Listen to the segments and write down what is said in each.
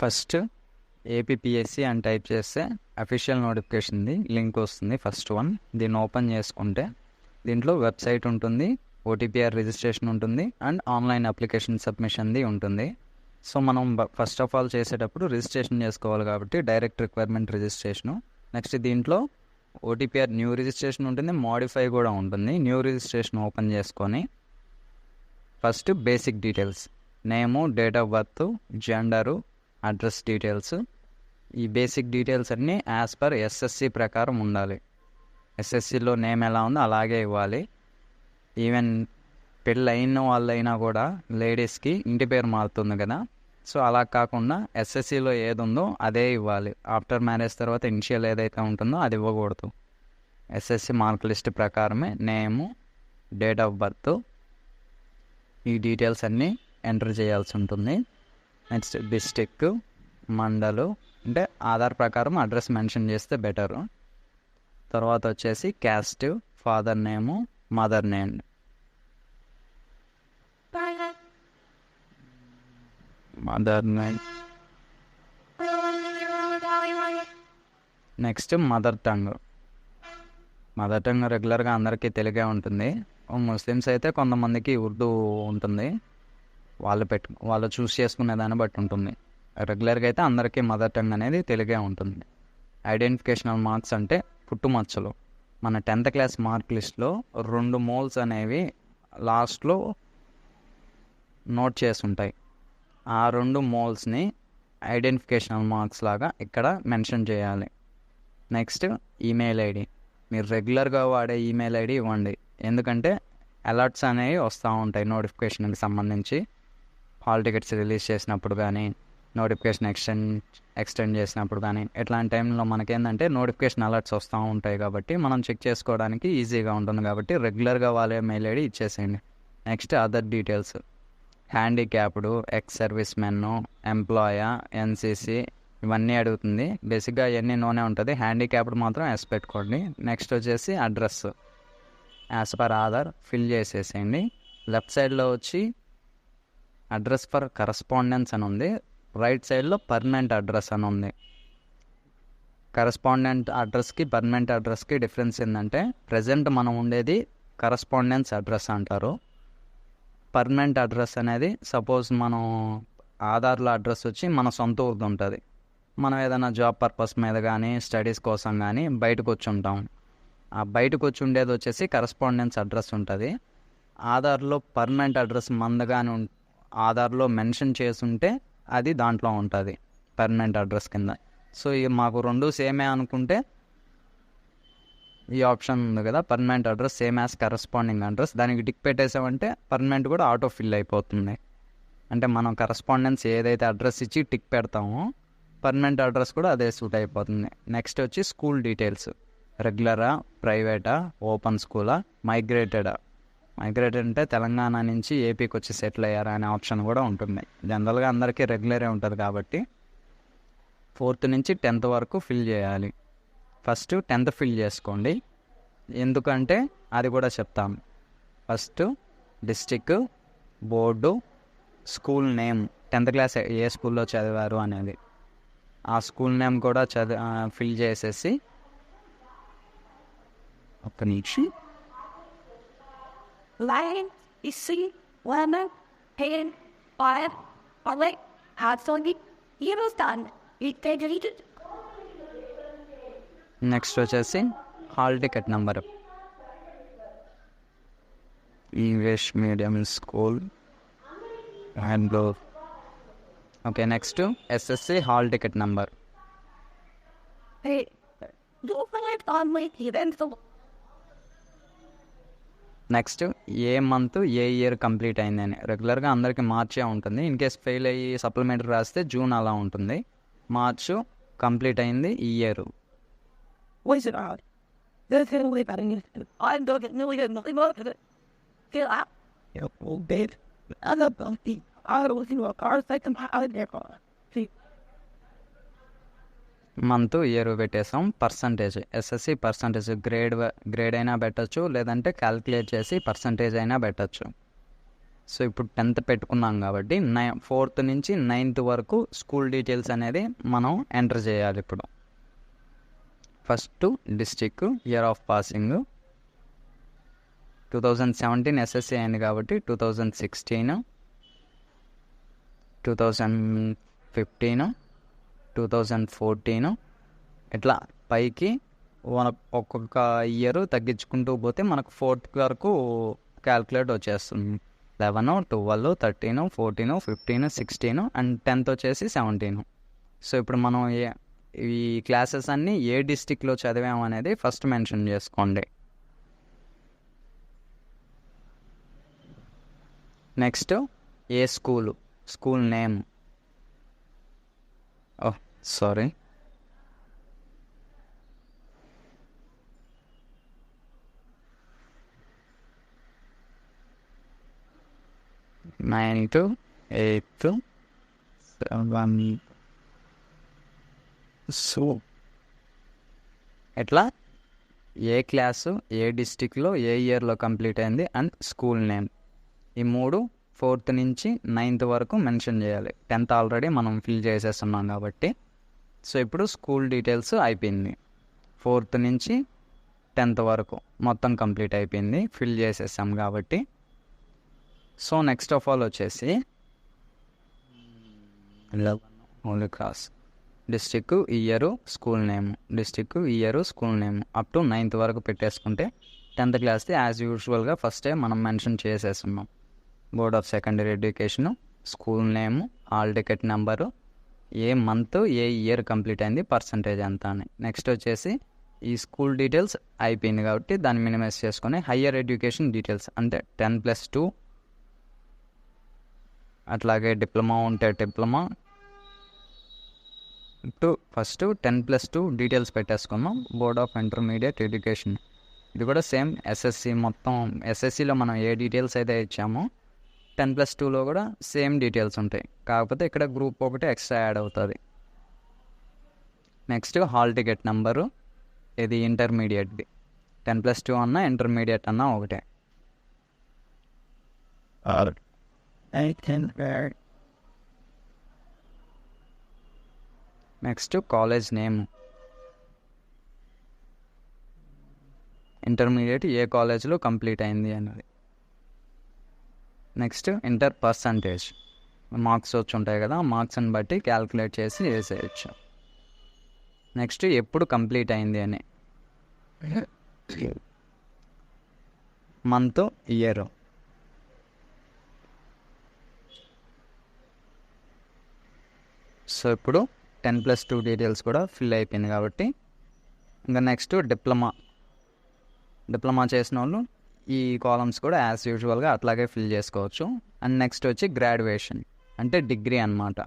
First APPSC అని type చేస్తే official నోటిఫికేషన్ది link వస్తుంది. ఫస్ట్ వన్ దీన్ని ఓపెన్ చేసుకుంటే దీంట్లో వెబ్సైట్ ఉంటుంది, ఓటీపీఆర్ రిజిస్ట్రేషన్ ఉంటుంది అండ్ ఆన్లైన్ అప్లికేషన్ సబ్మిషన్ది ఉంటుంది. సో మనం ఫస్ట్ ఆఫ్ ఆల్ చేసేటప్పుడు రిజిస్ట్రేషన్ చేసుకోవాలి కాబట్టి డైరెక్ట్ రిక్వైర్మెంట్ రిజిస్ట్రేషను. నెక్స్ట్ దీంట్లో ఓటీపీఆర్ న్యూ రిజిస్ట్రేషన్ ఉంటుంది, మోడిఫై కూడా ఉంటుంది. న్యూ రిజిస్ట్రేషన్ ఓపెన్ చేసుకొని first basic details, name, date of birth, gender, address details. ఈ బేసిక్ డీటెయిల్స్ అన్నీ యాజ్ పర్ ఎస్ఎస్సి ప్రకారం ఉండాలి. ఎస్ఎస్సిలో నేమ్ ఎలా ఉందో అలాగే ఇవ్వాలి. ఈవెన్ పెళ్ళైన వాళ్ళైనా కూడా లేడీస్కి ఇంటి పేరు మారుతుంది కదా, సో అలా కాకుండా ఎస్ఎస్సిలో ఏది ఉందో అదే ఇవ్వాలి. ఆఫ్టర్ మ్యారేజ్ తర్వాత ఇనిషియల్ ఏదైతే ఉంటుందో అది ఇవ్వకూడదు. ఎస్ఎస్సి మార్క్ లిస్ట్ ప్రకారమే నేము, డేట్ ఆఫ్ బర్త్, ఈ డీటెయిల్స్ అన్నీ ఎంటర్ చేయాల్సి ఉంటుంది. నెక్స్ట్ డిస్టిక్, మండలు, అంటే ఆధార్ ప్రకారం అడ్రస్ మెన్షన్ చేస్తే బెటరు. తర్వాత వచ్చేసి caste, father name, mother name. Next mother tongue. Mother tongue రెగ్యులర్గా అందరికీ తెలుగే ఉంటుంది. ముస్లిమ్స్ అయితే కొంతమందికి ఉర్దూ ఉంటుంది. వాళ్ళు చూస్ చేసుకునే దాన్ని బట్టి ఉంటుంది. రెగ్యులర్గా అయితే అందరికీ మదర్ టంగ్ అనేది తెలుగే ఉంటుంది. ఐడెంటిఫికేషనల్ మార్క్స్ అంటే పుట్టుమచ్చలు. మన 10th క్లాస్ మార్క్ లిస్ట్లో 2 మోల్స్ అనేవి లాస్ట్లో నోట్ చేసి ఉంటాయి. ఆ 2 మోల్స్ని ఐడెంటిఫికేషనల్ మార్క్స్ లాగా ఇక్కడ మెన్షన్ చేయాలి. Next email ID. మీరు రెగ్యులర్గా వాడే ఈమెయిల్ ఐడి ఇవ్వండి, ఎందుకంటే అలర్ట్స్ అనేవి వస్తూ ఉంటాయి నోటిఫికేషన్కి సంబంధించి. హాల్ టికెట్స్ రిలీజ్ చేసినప్పుడు కానీ, నోటిఫికేషన్ ఎక్స్టెండ్ చేసినప్పుడు కానీ, ఇట్లాంటి టైంలో మనకేంటంటే నోటిఫికేషన్ అలర్ట్స్ వస్తూ ఉంటాయి కాబట్టి మనం చెక్ చేసుకోవడానికి ఈజీగా ఉంటుంది. కాబట్టి రెగ్యులర్గా వాళ్ళే మెయిల్ ఐడి ఇచ్చేసేయండి. Next other details, handicapped, ex service men, employee, NCC, ఇవన్నీ అడుగుతుంది. బేసిక్గా ఇవన్నీ నోనే ఉంటుంది. హ్యాండిక్యాప్డ్ మాత్రం ఎస్ పెట్టుకోండి. నెక్స్ట్ వచ్చేసి address as per Aadhaar fill చేసేసేయండి. లెఫ్ట్ సైడ్లో వచ్చి అడ్రస్ ఫర్ కరస్పాండెన్స్ అని ఉంది, రైట్ సైడ్లో పర్మనెంట్ అడ్రస్ అని ఉంది. కరస్పాండెంట్ అడ్రస్కి పర్మనెంట్ అడ్రస్కి డిఫరెన్స్ ఏంటంటే, ప్రజెంట్ మనం ఉండేది కరస్పాండెన్స్ అడ్రస్ అంటారు. పర్మనెంట్ అడ్రస్ అనేది సపోజ్ మనం ఆధార్లో అడ్రస్ వచ్చి మన సొంత ఊరిది ఉంటుంది. మనం ఏదైనా జాబ్ పర్పస్ మీద కానీ, స్టడీస్ కోసం కానీ బయటకు వచ్చి ఉంటాం. ఆ బయటకు వచ్చి ఉండేది వచ్చేసి కరస్పాండెన్స్ అడ్రస్ ఉంటుంది. ఆధార్లో పర్మనెంట్ అడ్రస్ మందగానే ఆధార్లో మెన్షన్ చేసుంటే అది దాంట్లో ఉంటుంది పర్మనెంట్ అడ్రస్ కింద. సో ఇవి మాకు 2 సేమే అనుకుంటే ఈ ఆప్షన్ ఉంది కదా, permanent address same as corresponding address, దానికి టిక్ పెట్టేసామంటే పర్మనెంట్ కూడా ఆటో ఫిల్ అయిపోతుంది. అంటే మనం కరస్పాండెన్స్ ఏదైతే అడ్రస్ ఇచ్చి టిక్ పెడతామో పర్మనెంట్ అడ్రస్ కూడా అదే సూట్ అయిపోతుంది. నెక్స్ట్ వచ్చి స్కూల్ డీటెయిల్స్, రెగ్యులరా, ప్రైవేటా, ఓపెన్ స్కూలా, మైగ్రేటెడా. మైగ్రేటెడ్ అంటే తెలంగాణ నుంచి ఏపీకి వచ్చి సెటిల్ అయ్యారా అనే ఆప్షన్ కూడా ఉంటుంది. జనరల్గా అందరికీ రెగ్యులరే ఉంటుంది కాబట్టి 4th నుంచి 10th వరకు ఫిల్ చేయాలి. ఫస్ట్ 10th ఫిల్ చేసుకోండి, ఎందుకంటే అది కూడా చెప్తాము. First district, board, school name, 10th class ఏ స్కూల్లో చదివారు అనేది ఆ స్కూల్ నేమ్ కూడా ఫిల్ చేసేసి ఒక్క నిమిషం. Lion is singing lemon, pain, fire, or like hot soggy. You know, done. It deleted. Next వచ్చేసి hall ticket number, English medium school and okay. Next SSC hall ticket number. Hey, don't let on my events. Next ఏ month ఏ year complete అయిందని. రెగ్యులర్గా అందరికీ మార్చే ఉంటుంది. In case fail అయ్యి supplementary రాస్తే జూన్ అలా ఉంటుంది. మార్చు కంప్లీట్ అయింది ఈ year. What's it out? There's a way better than it. I'm not getting really good. Nothing more of it. Feel out. You old babe. I'm not bumpy. I don't see what cars like them out there for. See. Month year పెట్టేసాం. Percentage, SSC percentage, grade అయినా పెట్టచ్చు, లేదంటే calculate చేసి percentage అయినా పెట్టచ్చు. So ఇప్పుడు 10th పెట్టుకున్నాం కాబట్టి 4th నుంచి 9th వరకు స్కూల్ డీటెయిల్స్ అనేది మనం ఎంటర్ చేయాలి. ఇప్పుడు first district, year of passing 2017 SSC అయింది కాబట్టి 2016, 2015, 2014 ఇట్లా పైకి ఒక్కొక్క ఇయర్ తగ్గించుకుంటూ పోతే మనకు 4th వరకు క్యాల్కులేట్ వచ్చేస్తుంది. 11, 12, 13, 14, 15, 16 అండ్ 10th వచ్చేసి 17. సో ఇప్పుడు మనం ఈ క్లాసెస్ అన్నీ ఏ డిస్టిక్లో చదివాము అనేది ఫస్ట్ మెన్షన్ చేసుకోండి. నెక్స్ట్ ఏ school name. Sorry, ninth, 8th, 7. So ఎట్లా ఏ క్లాసు ఏ డిస్టిక్లో ఏ ఇయర్లో కంప్లీట్ అయింది అండ్ స్కూల్ నేమ్. ఈ 3 4th నుంచి 9th వరకు మెన్షన్ చేయాలి. 10th ఆల్రెడీ మనం ఫిల్ చేసేస్తున్నాం కాబట్టి. సో ఇప్పుడు స్కూల్ డీటెయిల్స్ అయిపోయింది. 4th నుంచి 10th వరకు మొత్తం కంప్లీట్ అయిపోయింది, ఫిల్ చేసేసాం కాబట్టి. సో నెక్స్ట్ ఆఫ్ ఆల్ వచ్చేసి only class, district, year, school name, district, year, school name up to 9th వరకు పెట్టేసుకుంటే 10th క్లాస్ది యాజ్ యూజువల్గా ఫస్టే మనం మెన్షన్ చేసేస్తున్నాం. Board of secondary education, school name, hall ticket number, A month ఏ year complete అయింది, percentage ఎంత అని. నెక్స్ట్ వచ్చేసి ఈ స్కూల్ డీటెయిల్స్ అయిపోయింది కాబట్టి దాన్ని మినిమైజ్ చేసుకొని హయ్యర్ ఎడ్యుకేషన్ డీటెయిల్స్ అంటే 10+2, అట్లాగే డిప్లొమా ఉంటే డిప్లొమా ఫస్ట్ 10+2 డీటెయిల్స్ పెట్టేసుకున్నాం. బోర్డ్ ఆఫ్ ఇంటర్మీడియట్ ఎడ్యుకేషన్ ఇది కూడా సేమ్ ఎస్ఎస్సి, మొత్తం ఎస్ఎస్సిలో మనం ఏ డీటెయిల్స్ అయితే ఇచ్చామో 10+2లో కూడా సేమ్ డీటెయిల్స్ ఉంటాయి, కాకపోతే ఇక్కడ గ్రూప్ ఒకటి ఎక్స్ట్రా యాడ్ అవుతుంది. నెక్స్ట్ హాల్ టికెట్ నెంబరు, ఇది ఇంటర్మీడియట్ది. 10+2 అన్నా ఇంటర్మీడియట్ అన్నా ఒకటే. నెక్స్ట్ కాలేజ్ నేమ్, ఇంటర్మీడియట్ ఏ కాలేజ్లో కంప్లీట్ అయింది అన్నది. నెక్స్ట్ ఇంటర్ పర్సంటేజ్, మార్క్స్ వచ్చి ఉంటాయి కదా, మార్క్స్ని బట్టి క్యాల్కులేట్ చేసి వేసేయచ్చు. నెక్స్ట్ ఎప్పుడు కంప్లీట్ అయింది అని, మంత్, ఇయర్. సో ఇప్పుడు 10+2 డీటెయిల్స్ కూడా ఫిల్ అయిపోయింది కాబట్టి ఇంకా నెక్స్ట్ డిప్లొమా చేసిన వాళ్ళు ఈ కాలమ్స్ కూడా యాజ్ యూజువల్గా అట్లాగే ఫిల్ చేసుకోవచ్చు. అండ్ నెక్స్ట్ వచ్చి గ్రాడ్యుయేషన్ అంటే డిగ్రీ అన్నమాట.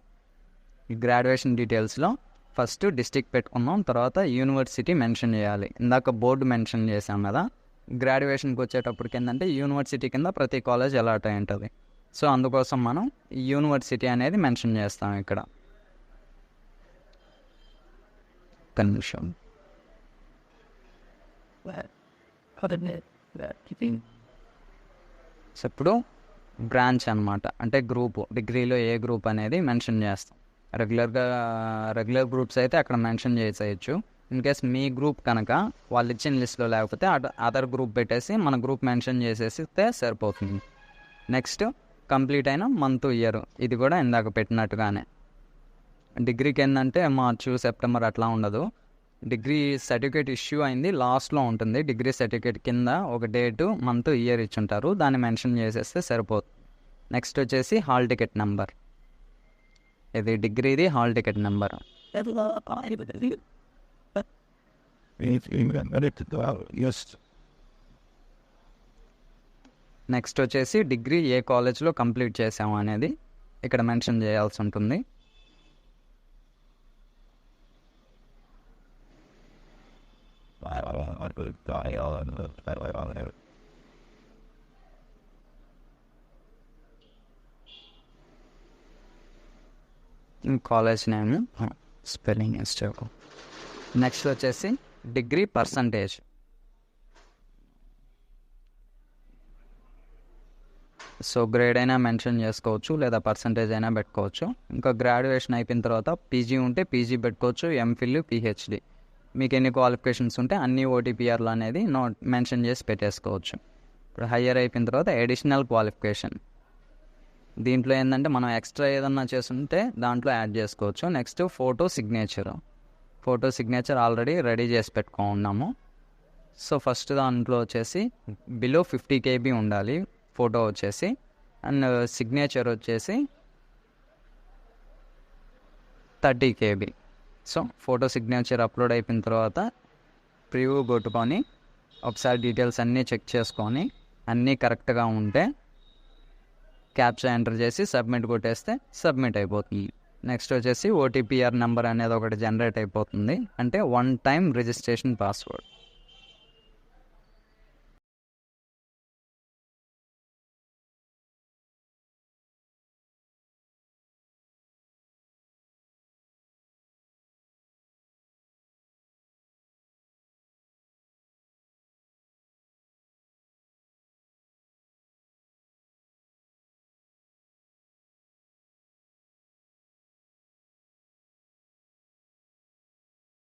ఈ గ్రాడ్యుయేషన్ డీటెయిల్స్లో ఫస్ట్ డిస్ట్రిక్ట్ పెట్టుకున్నాం, తర్వాత యూనివర్సిటీ మెన్షన్ చేయాలి. ఇందాక బోర్డు మెన్షన్ చేసాం కదా, గ్రాడ్యుయేషన్కి వచ్చేటప్పటికి ఏంటంటే యూనివర్సిటీ కింద ప్రతి కాలేజ్ అలాట్ అయి ఉంటుంది. సో అందుకోసం మనం యూనివర్సిటీ అనేది మెన్షన్ చేస్తాం ఇక్కడ. కన్ఫ్యూషన్ సో ఇప్పుడు బ్రాంచ్ అనమాట, అంటే గ్రూప్, డిగ్రీలో ఏ గ్రూప్ అనేది మెన్షన్ చేస్తాం. రెగ్యులర్ గ్రూప్స్ అయితే అక్కడ మెన్షన్ చేసేయచ్చు. ఇన్ కేస్ మీ గ్రూప్ కనుక వాళ్ళు ఇచ్చిన లిస్ట్లో లేకపోతే అదర్ గ్రూప్ పెట్టేసి మన గ్రూప్ మెన్షన్ చేసేస్తే సరిపోతుంది. నెక్స్ట్ కంప్లీట్ అయిన మంత్, ఇయర్, ఇది కూడా ఇందాక పెట్టినట్టుగానే. డిగ్రీకి ఏంటంటే మార్చ్, సెప్టెంబర్ అట్లా ఉండదు. డిగ్రీ సర్టిఫికేట్ ఇష్యూ అయింది లాస్ట్లో ఉంటుంది. డిగ్రీ సర్టిఫికేట్ కింద ఒక డేటు, మంత్, ఇయర్ ఇచ్చుంటారు, దాన్ని మెన్షన్ చేసేస్తే సరిపోతుంది. నెక్స్ట్ వచ్చేసి హాల్ టికెట్ నెంబర్, ఇది డిగ్రీది హాల్ టికెట్ నెంబర్. నెక్స్ట్ వచ్చేసి డిగ్రీ ఏ కాలేజ్లో కంప్లీట్ చేసాము అనేది ఇక్కడ మెన్షన్ చేయాల్సి ఉంటుంది. College name, spelling mistake. Next వచ్చేసి డిగ్రీ పర్సంటేజ్, సో గ్రేడ్ అయినా మెన్షన్ చేసుకోవచ్చు లేదా పర్సంటేజ్ అయినా పెట్టుకోవచ్చు. ఇంకా గ్రాడ్యుయేషన్ అయిపోయిన తర్వాత పీజీ ఉంటే పీజీ పెట్టుకోవచ్చు, ఎంఫిల్, పిహెచ్డి మీకు ఎన్ని క్వాలిఫికేషన్స్ ఉంటే అన్ని ఓటీపీఆర్లు అనేది మెన్షన్ చేసి పెట్టేసుకోవచ్చు. ఇప్పుడు హయ్యర్ అయిపోయిన తర్వాత ఎడిషనల్ క్వాలిఫికేషన్, దీంట్లో ఏంటంటే మనం ఎక్స్ట్రా ఏదన్నా చేస్తుంటే దాంట్లో యాడ్ చేసుకోవచ్చు. Next photo signature already ready చేసి పెట్టుకున్నాము. సో ఫస్ట్ దాంట్లో వచ్చేసి బిలో 50 KB ఉండాలి ఫోటో వచ్చేసి, అండ్ సిగ్నేచర్ వచ్చేసి 30 KB. So photo signature upload అయిపోయిన తర్వాత ప్రివ్యూ కొట్టుకొని ఒకసారి డీటెయిల్స్ అన్నీ చెక్ చేసుకొని అన్నీ కరెక్ట్గా ఉంటే క్యాప్చా ఎంటర్ చేసి సబ్మిట్ కొట్టేస్తే సబ్మిట్ అయిపోతుంది. నెక్స్ట్ వచ్చేసి ఓటీపీఆర్ నెంబర్ అనేది ఒకటి జనరేట్ అయిపోతుంది, అంటే 1 టైం రిజిస్ట్రేషన్ పాస్వర్డ్.